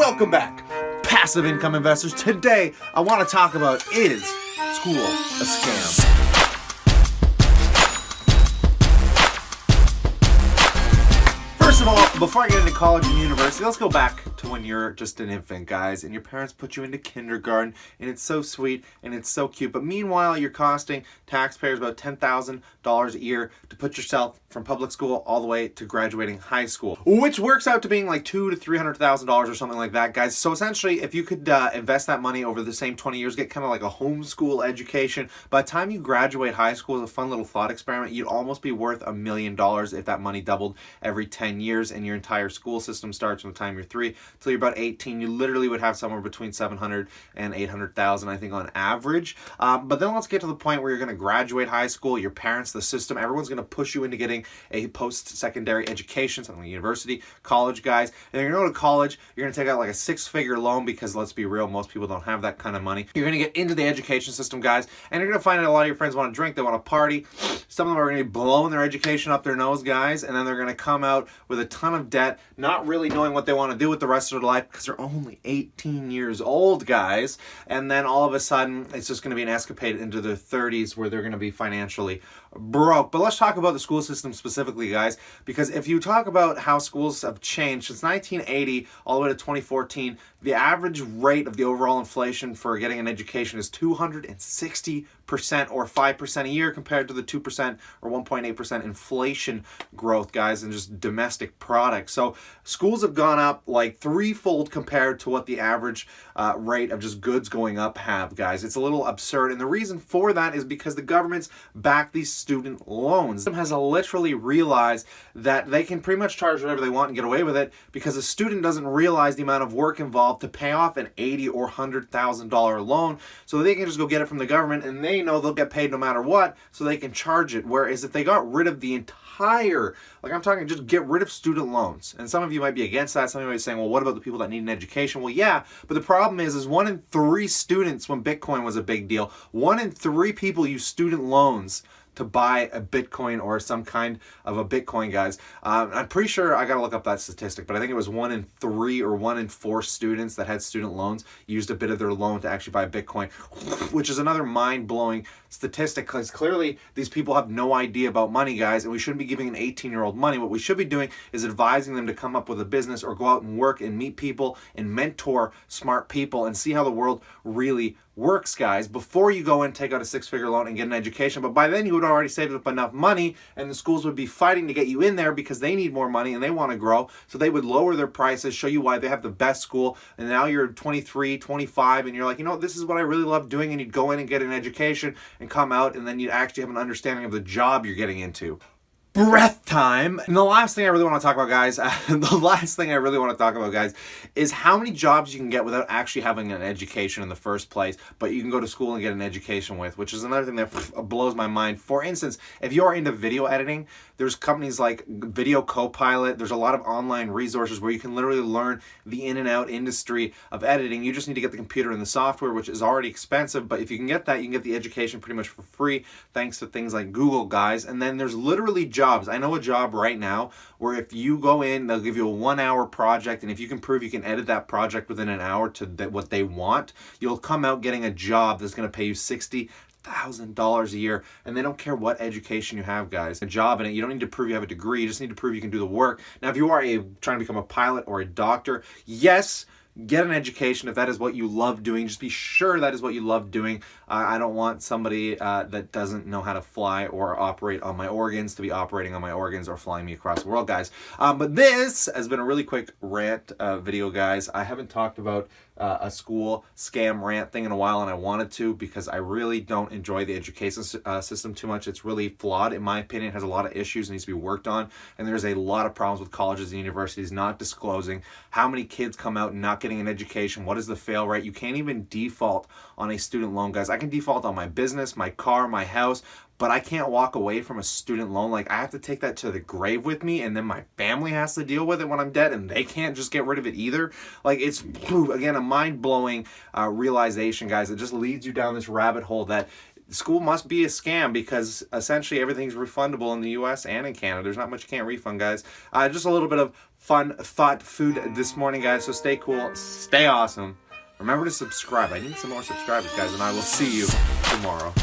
Welcome back, passive income investors. Today, I want to talk about, is school a scam? First of all, before I get into college and university, let's go back to when you're just an infant, guys, and your parents put you into kindergarten, and it's so sweet and it's so cute. But meanwhile, you're costing taxpayers about $10,000 a year to put yourself from public school all the way to graduating high school, which works out to being like $200,000 to $300,000 or something like that, guys. So essentially, if you could invest that money over the same 20 years, get kind of like a homeschool education, by the time you graduate high school, as a fun little thought experiment, you'd almost be worth $1 million if that money doubled every 10 years, and your entire school system starts from the time you're 3 till you're about 18. You literally would have somewhere between 700 and 800,000, I think, on average. But then let's get to the point where you're going to graduate high school. Your parents, the system, everyone's going to push you into getting a post-secondary education, something like university, college, guys. And you're going to go to college. You're going to take out like a 6-figure loan because, let's be real, most people don't have that kind of money. You're going to get into the education system, guys, and you're going to find out a lot of your friends want to drink, they want to party. Some of them are going to be blowing their education up their nose, guys, and then they're going to come out with a ton of debt, not really knowing what they want to do with the rest of their life because they're only 18 years old, guys. And then all of a sudden, it's just going to be an escapade into their 30s where they're going to be financially broke. But let's talk about the school system specifically, guys, because if you talk about how schools have changed since 1980 all the way to 2014, the average rate of the overall inflation for getting an education is 260% or 5% a year compared to the 2% or 1.8% inflation growth, guys, in just domestic products. So schools have gone up like threefold compared to what the average rate of just goods going up have, guys. It's a little absurd. And the reason for that is because the government's backed these student loans. Them has literally realized that they can pretty much charge whatever they want and get away with it because a student doesn't realize the amount of work involved to pay off an $80,000 or $100,000 loan, so they can just go get it from the government and they know they'll get paid no matter what, so they can charge it. Whereas if they got rid of the entire, like I'm talking, just get rid of student loans. And some of you might be against that. Some of you might be saying, well, what about the people that need an education? Well, yeah, but the problem is 1 in 3 students, when Bitcoin was a big deal, 1 in 3 people use student loans to buy a Bitcoin or some kind of a Bitcoin, guys. I'm pretty sure, I gotta look up that statistic, but I think it was 1 in 3 or 1 in 4 students that had student loans used a bit of their loan to actually buy a Bitcoin, which is another mind-blowing statistic because clearly these people have no idea about money, guys, and we shouldn't be giving an 18-year-old money. What we should be doing is advising them to come up with a business or go out and work and meet people and mentor smart people and see how the world really works, guys, before you go and take out a 6-figure loan and get an education. But by then you would already saved up enough money, and the schools would be fighting to get you in there because they need more money and they want to grow. So they would lower their prices, show you why they have the best school, and now you're 23, 25, and you're like, you know, this is what I really love doing, and you'd go in and get an education and come out, and then you'd actually have an understanding of the job you're getting into. Breath time. And the last thing I really want to talk about, guys, is how many jobs you can get without actually having an education in the first place, but you can go to school and get an education with, which is another thing that blows my mind. For instance, if you're into video editing, there's companies like Video Copilot. There's a lot of online resources where you can literally learn the in and out industry of editing. You just need to get the computer and the software, which is already expensive, but if you can get that, you can get the education pretty much for free thanks to things like Google, guys. And then there's literally jobs. I know a job right now where if you go in, they'll give you a 1-hour project, and if you can prove you can edit that project within an hour to what they want, you'll come out getting a job that's going to pay you $60,000 a year, and they don't care what education you have, guys. A job in it, you don't need to prove you have a degree, you just need to prove you can do the work. Now, if you are trying to become a pilot or a doctor, yes, get an education if that is what you love doing. Just be sure that is what you love doing. I don't want somebody that doesn't know how to fly or operate on my organs to be operating on my organs or flying me across the world, guys. But this has been a really quick rant video, guys. I haven't talked about a school scam rant thing in a while, and I wanted to because I really don't enjoy the education system too much. It's really flawed, in my opinion. It has a lot of issues and needs to be worked on, and there's a lot of problems with colleges and universities not disclosing how many kids come out and not getting an education. What is the fail rate? You can't even default on a student loan, guys. I can default on my business, my car, my house, but I can't walk away from a student loan. Like, I have to take that to the grave with me, and then my family has to deal with it when I'm dead, and they can't just get rid of it either. Like, it's, again, a mind-blowing realization, guys. It just leads you down this rabbit hole that school must be a scam because essentially everything's refundable in the US and in Canada. There's not much you can't refund, guys. Just a little bit of fun thought food this morning, guys. So stay cool, stay awesome. Remember to subscribe. I need some more subscribers, guys, and I will see you tomorrow.